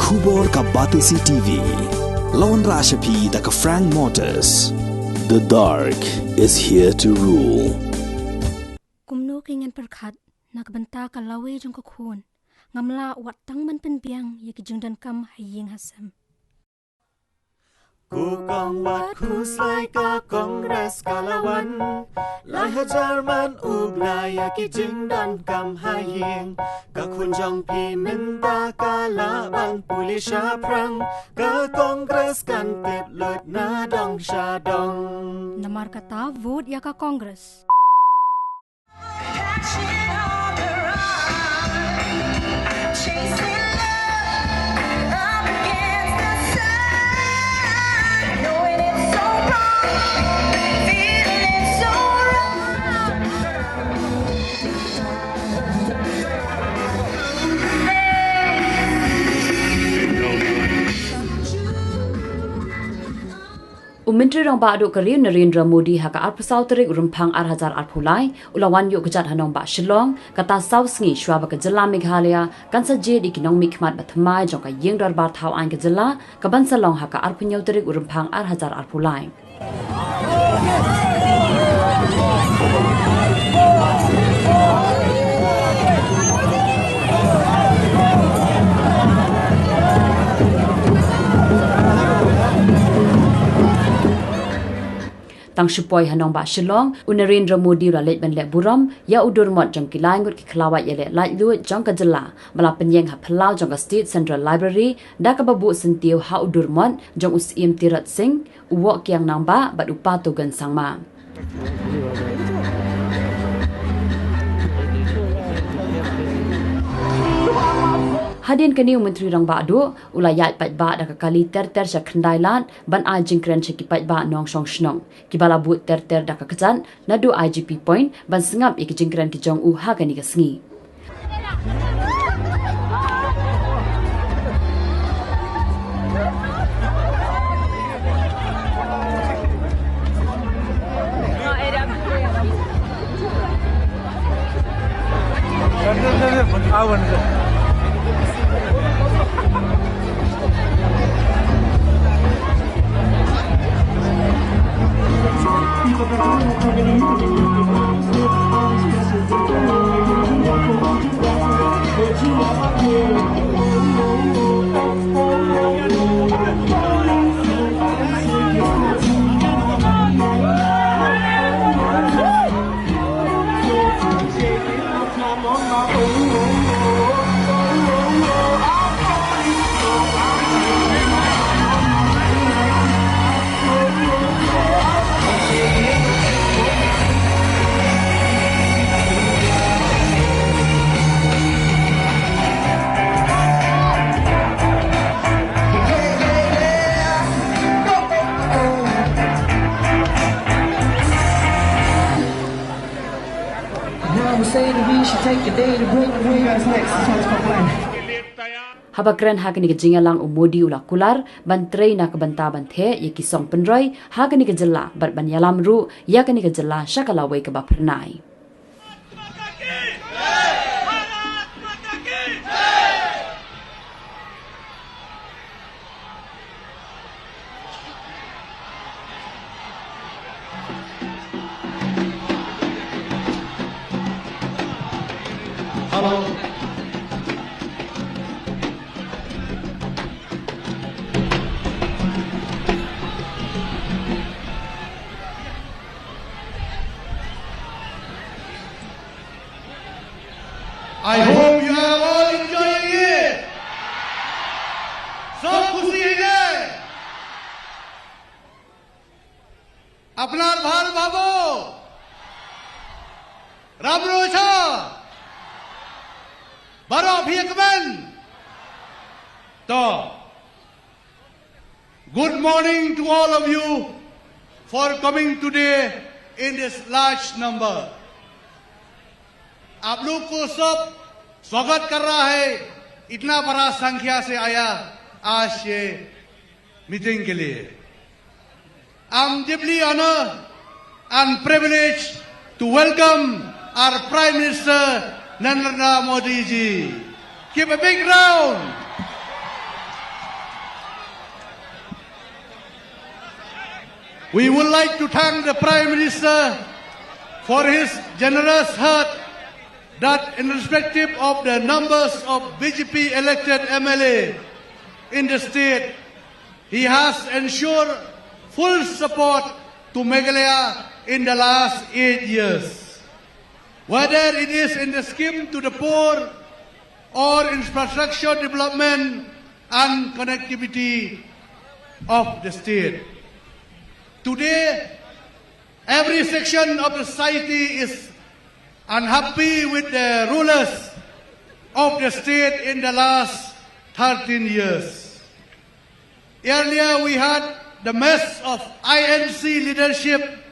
Khubor ka Batesi TV. Lawan Rashapi da ka Frank Motors. The dark is here to rule. Kumno kingan perkhat nakbanta ka Lawei jong kakhun. Ngamla wat tang man penbiang yakijung dan kam haying hasam. Ku kong wat kuslay ka kongres kalawan Lai hajar man ugnay yakijing dan kam haying Kakunjong pi minta kalaban pulisya prang Ka kongres kan tip lut na dong sya dong Namar kata vote ya ka kongres. Menteri Rong Ba Aduk Kariu Narendra Modi haka arpasau terik rumpang 4,000 ulawan yuk kejat hanong ba Shillong kata sau sngi shwa ba kejela Meghalaya kan saje di kinong mikmat batmai jong ka yeng darbar thau an kejela ka ban salong haka arpunyau terik rumpang 4,000. Tang shupoi hanong ba Shillong Narendra Modi ra leit ban le buram ya udur mot jong kilai ngut ki khlawat ya le lai lu jong ka jela mala penyeng ha phalau jong ka State Central Library da ka babu sentiu ha udur mot jong usim tirat sing uwo kyang nang ba bat upa to gan sangma Hadin kani Menteri Rang Ba Adu ulayat pat ba da kali ter sya khandai lat ban a jingkren cheki pat ba nong song shnong ki bala but ter da ka kazan nadu IGP point ban singap ik jingkren ki jong u ha kani ka sngi Habakran hakani ke jingalang umodi ula kular bantrei na kabanta banthe ye kisong penroi hakani ke jela bar ban Ïalam ru yakani ke jela Lawei ke Baphyrnai Hello. I hope you are all enjoying it. सब खुशी है अपना भाल भावो रामरोचा बारो भियकमन तो good morning to all of you for coming today in this large number. आप लोग को सब स्वागत कर रहा है इतना बड़ा संख्या से आया आज ये मीटिंग के लिए I'm deeply honored and privileged to welcome our Prime Minister Narendra Modi ji. Give a big round. We would like to thank the Prime Minister for his generous heart that irrespective of the numbers of BJP elected MLA in the state, he has ensured full support to Meghalaya in the last 8 years. Whether it is in the scheme to the poor or infrastructure development and connectivity of the state. Today, every section of the society is unhappy with the rulers of the state in the last 13 years. Earlier we had the mess of INC leadership,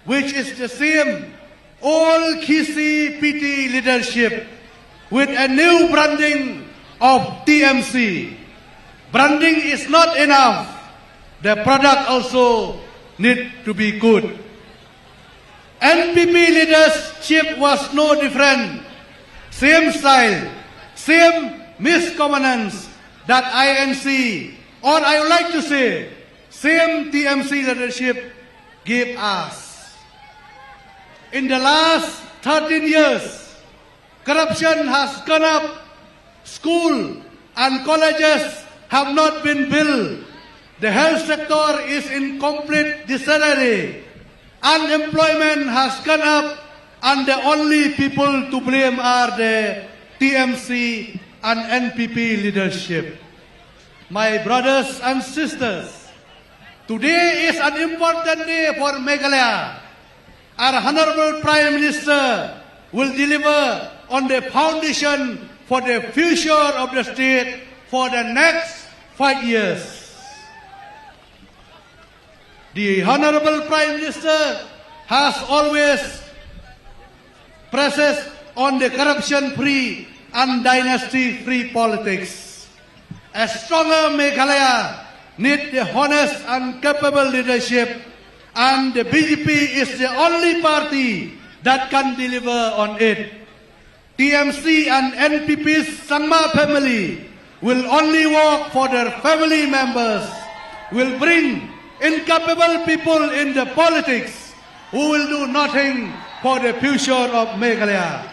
which is the same old Kisi PT leadership with a new branding of TMC. Branding is not enough. The product also needs to be good. NPP leadership was no different. Same style, same misgovernance that INC, or I would like to say, same TMC leadership gave us. In the last 13 years, corruption has gone up. School and colleges have not been built. The health sector is in complete disarray. Unemployment has gone up, and the only people to blame are the TMC and NPP leadership. My brothers and sisters, today is an important day for Meghalaya. Our Honorable Prime Minister will deliver on the foundation for the future of the state for the next 5 years. The Honorable Prime Minister has always pressed on the corruption-free and dynasty-free politics. A stronger Meghalaya needs the honest and capable leadership, and the BJP is the only party that can deliver on it. TMC and NPP's Sangma family will only work for their family members, will bring incapable people in the politics who will do nothing for the future of Meghalaya.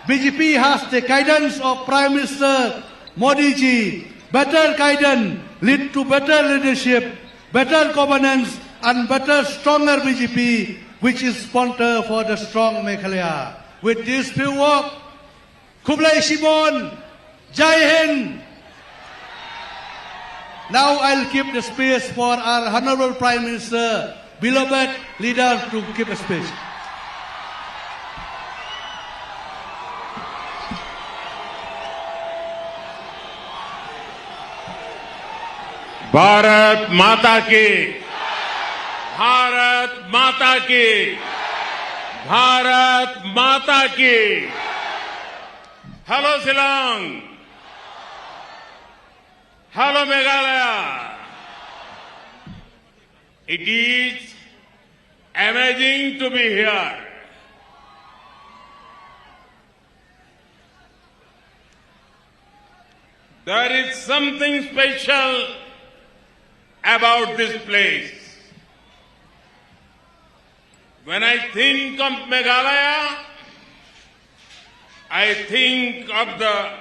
BJP has the guidance of Prime Minister Modi ji. Better guidance lead to better leadership, better governance, and better, stronger BJP, which is sponsor for the strong Meghalaya. With this few words, Kublai Shimon, Jai Hind. Now I'll keep the space for our Honorable Prime Minister, beloved leader, to keep a speech. Bharat माता की, भारत माता की, भारत माता की. Hello Shillong. Hello Meghalaya. It is amazing to be here. There is something special about this place. When I think of Meghalaya, I think of the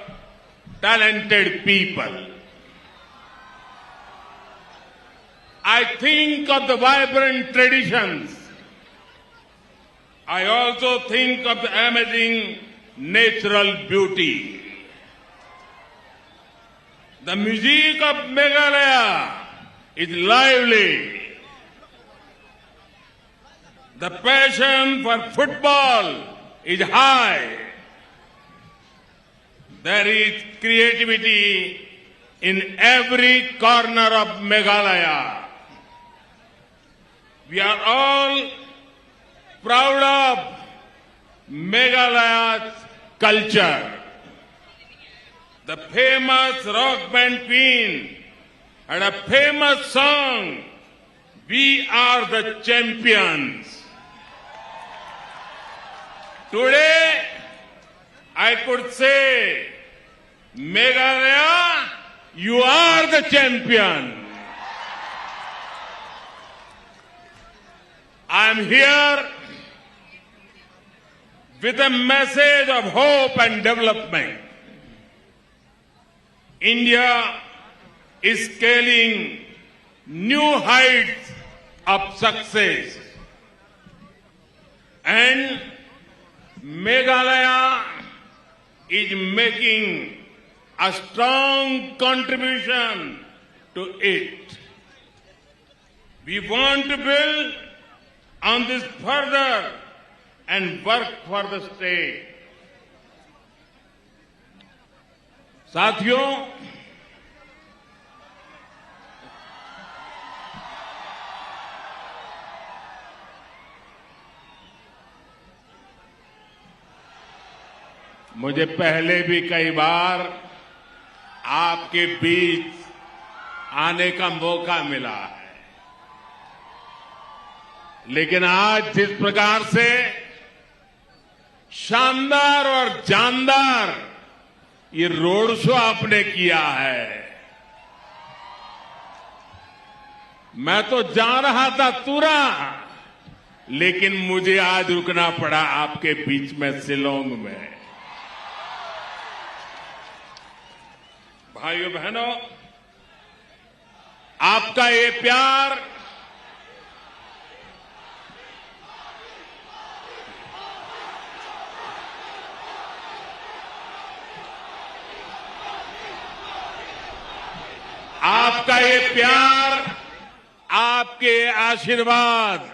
talented people. I think of the vibrant traditions. I also think of the amazing natural beauty. The music of Meghalaya is lively. The passion for football is high. There is creativity in every corner of Meghalaya. We are all proud of Meghalaya's culture. The famous rock band Queen had a famous song, "We are the champions." Today, I could say, Meghalaya, you are the champion. am here with a message of hope and development. India is scaling new heights of success, and Meghalaya is making a strong contribution to it. We want to build on this further and work for the state. साथियों, मुझे पहले भी कई बार आपके बीच आने का मौका मिला है, लेकिन आज जिस प्रकार से शानदार और जानदार ये रोड शो आपने किया है, मैं तो जा रहा था तुरा, लेकिन मुझे आज रुकना पड़ा आपके बीच में शिलोंग में। भाइयों बहनों, आपका ये प्यार आपका ये प्यार, आपके आशीर्वाद,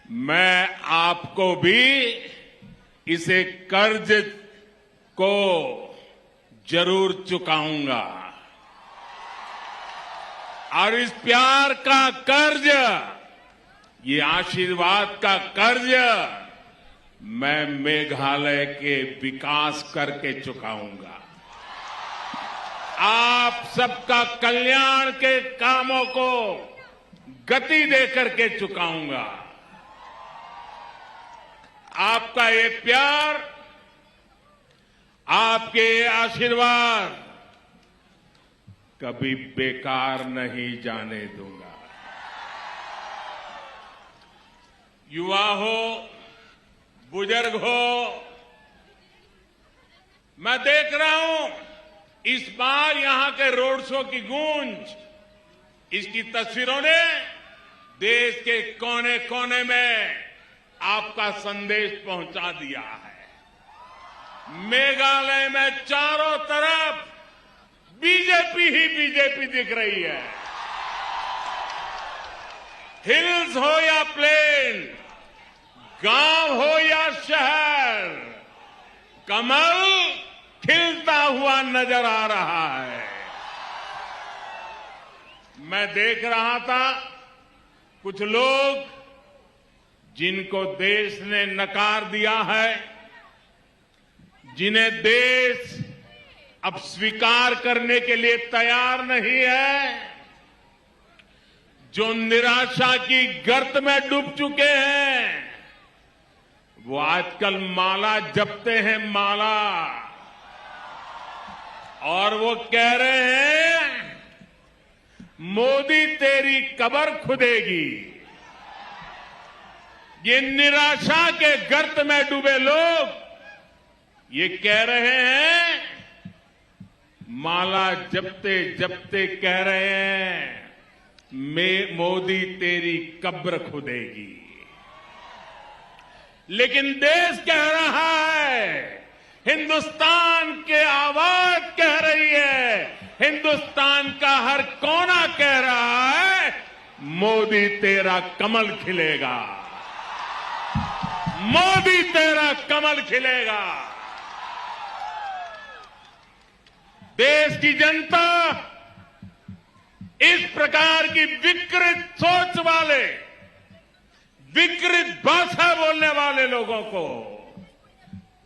मैं आपको भी इसे कर्ज को जरूर चुकाऊंगा, और इस प्यार का कर्ज, ये आशीर्वाद का कर्ज मैं मेघालय के विकास करके चुकाऊंगा। आप सबका कल्याण के कामों को गति देकर के चुकाऊंगा। आपका ये प्यार, आपके आशीर्वाद कभी बेकार नहीं जाने दूंगा। युवा हो, बुजुर्ग हो, मैं देख रहा हूं इस बार यहां के रोड शो की गूंज, इसकी तस्वीरों ने देश के कोने कोने में आपका संदेश पहुंचा दिया है। मेघालय में चारों तरफ बीजेपी ही बीजेपी दिख रही है। हिल्स हो या प्लेन, गांव हो या शहर, कमल खिलता हुआ नजर आ रहा है। मैं देख रहा था कुछ लोग जिनको देश ने नकार दिया है, जिन्हें देश अब स्वीकार करने के लिए तैयार नहीं है, जो निराशा की गर्त में डूब चुके हैं, वो आजकल माला जपते हैं, माला, और वो कह रहे हैं मोदी तेरी कब्र खुदेगी। ये निराशा के गर्त में डूबे लोग ये कह रहे हैं, माला जपते जपते कह रहे हैं मोदी तेरी कब्र खुदेगी। लेकिन देश कह रहा है, हिंदुस्तान के आवाज कह रही है, हिंदुस्तान का हर कोना कह रहा है, मोदी तेरा कमल खिलेगा, मोदी तेरा कमल खिलेगा। देश की जनता इस प्रकार की विकृत सोच वाले, विकृत भाषा बोलने वाले लोगों को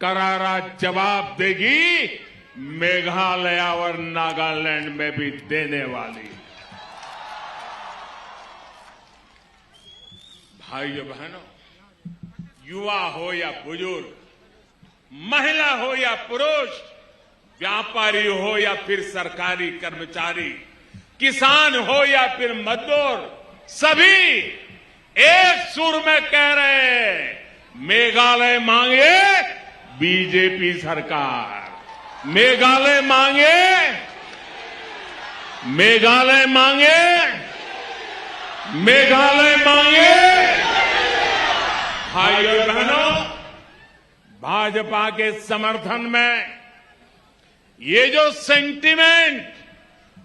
करारा जवाब देगी, मेघालय और नागालैंड में भी देने वाली। भाइयों बहनों, युवा हो या बुजुर्ग, महिला हो या पुरुष, व्यापारी हो या फिर सरकारी कर्मचारी, किसान हो या फिर मजदूर, सभी एक सुर में कह रहे हैं, मेघालय मांगे बीजेपी सरकार, मेघालय मांगे, मेघालय मांगे, मेघालय मांगे। भाइयों बहनों, भाजपा के समर्थन में ये जो सेंटीमेंट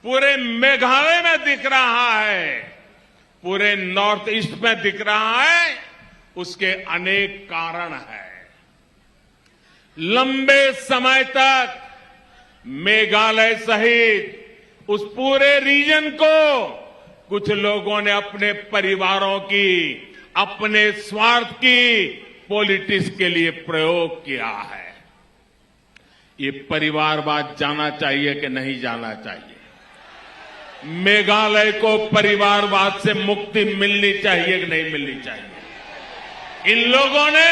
पूरे मेघालय में दिख रहा है, पूरे नॉर्थ ईस्ट में दिख रहा है, उसके अनेक कारण हैं। लंबे समय तक मेघालय सहित उस पूरे रीजन को कुछ लोगों ने अपने परिवारों की, अपने स्वार्थ की पॉलिटिक्स के लिए प्रयोग किया है। ये परिवारवाद जाना चाहिए कि नहीं जाना चाहिए? मेघालय को परिवारवाद से मुक्ति मिलनी चाहिए कि नहीं मिलनी चाहिए? इन लोगों ने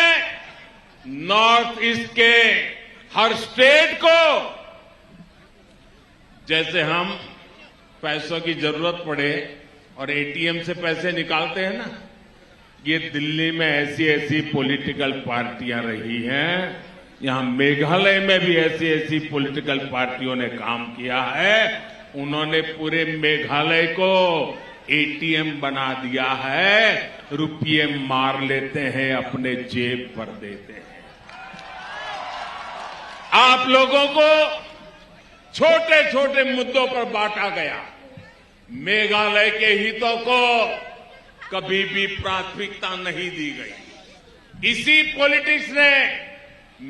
नॉर्थ ईस्ट के हर स्टेट को, जैसे हम पैसों की जरूरत पड़े और एटीएम से पैसे निकालते हैं ना, ये दिल्ली में ऐसी ऐसी पॉलिटिकल पार्टियां रही हैं, यहां मेघालय में भी ऐसी ऐसी पॉलिटिकल पार्टियों ने काम किया है। उन्होंने पूरे मेघालय को एटीएम बना दिया है, रुपये मार लेते हैं, अपने जेब पर देते हैं। आप लोगों को छोटे छोटे मुद्दों पर बांटा गया, मेघालय के हितों को कभी भी प्राथमिकता नहीं दी गई। इसी पॉलिटिक्स ने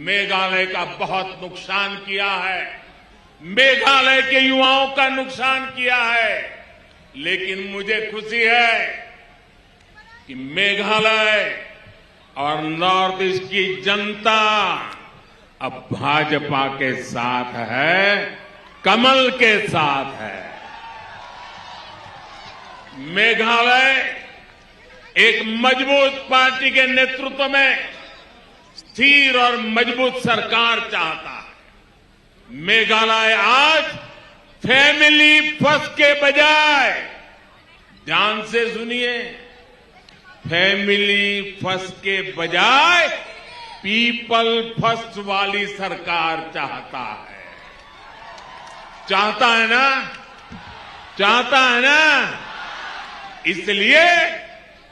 मेघालय का बहुत नुकसान किया है, मेघालय के युवाओं का नुकसान किया है। लेकिन मुझे खुशी है कि मेघालय और नॉर्थ ईस्ट की जनता अब भाजपा के साथ है, कमल के साथ है। मेघालय एक मजबूत पार्टी के नेतृत्व में स्थिर और मजबूत सरकार चाहता है। मेघालय आज फैमिली फर्स्ट के बजाय, ध्यान से सुनिए, फैमिली फर्स्ट के बजाय पीपल फर्स्ट वाली सरकार चाहता है। चाहता है ना? चाहता है ना? इसलिए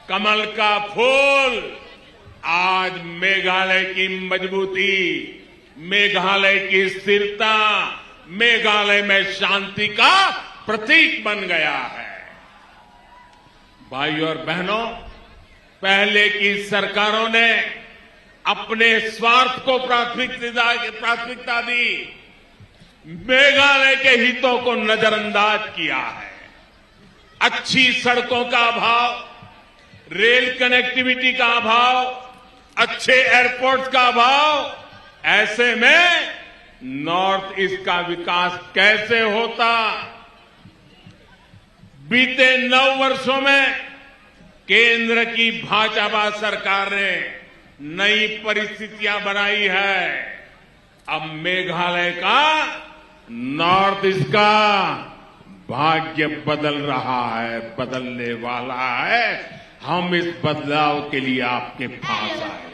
कमल का फूल आज मेघालय की मजबूती, मेघालय की स्थिरता, मेघालय में शांति का प्रतीक बन गया है। भाइयों और बहनों, पहले की सरकारों ने अपने स्वार्थ को प्राथमिकता दी, मेघालय के हितों को नजरअंदाज किया है। अच्छी सड़कों का अभाव, रेल कनेक्टिविटी का अभाव, अच्छे एयरपोर्ट का अभाव, ऐसे में नॉर्थ ईस्ट का विकास कैसे होता? बीते 9 वर्षों में केंद्र की भाजपा सरकार ने नई परिस्थितियां बनाई है। अब मेघालय का, नॉर्थ ईस्ट का भाग्य बदल रहा है, बदलने वाला है। हम इस बदलाव के लिए आपके पास आए।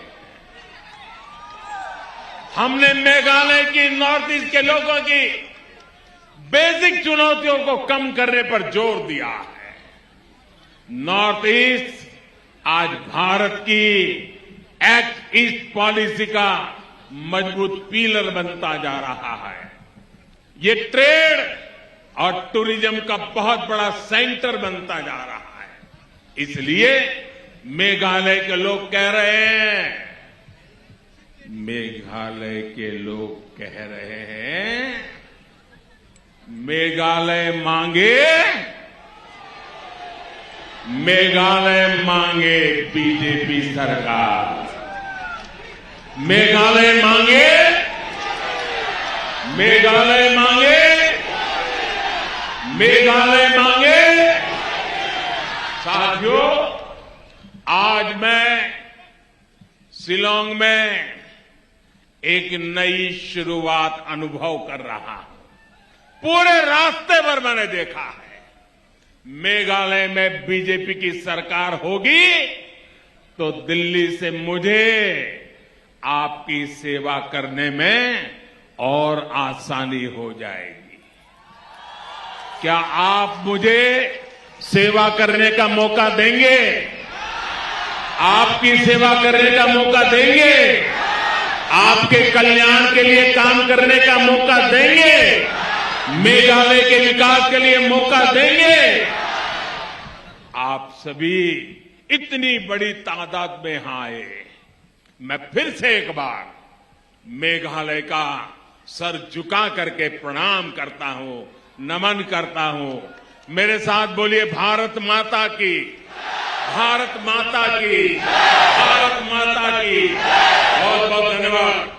हमने मेघालय की, नॉर्थ ईस्ट के लोगों की बेसिक चुनौतियों को कम करने पर जोर दिया है। नॉर्थ ईस्ट आज भारत की एक्ट ईस्ट पॉलिसी का मजबूत पिलर बनता जा रहा है। ये ट्रेड और टूरिज्म का बहुत बड़ा सेंटर बनता जा रहा है। इसलिए मेघालय के लोग कह रहे हैं, मेघालय के लोग कह रहे हैं, मेघालय मांगे, मेघालय मांगे बीजेपी सरकार, मेघालय मांगे, मेघालय मांगे, मेघालय मांगे। साथियों, आज मैं शिलांग में एक नई शुरुआत अनुभव कर रहा हूं। पूरे रास्ते पर मैंने देखा है, मेघालय में बीजेपी की सरकार होगी तो दिल्ली से मुझे आपकी सेवा करने में और आसानी हो जाएगी। क्या आप मुझे सेवा करने का मौका देंगे? आपकी सेवा करने का मौका देंगे? आपके कल्याण के लिए काम करने का मौका देंगे? मेघालय के विकास के लिए मौका देंगे? आप सभी इतनी बड़ी तादाद में यहां आए, मैं फिर से एक बार मेघालय का सर झुका करके प्रणाम करता हूं, नमन करता हूं। मेरे साथ बोलिए, भारत माता की, भारत माता की, भारत माता की। बहुत बहुत धन्यवाद।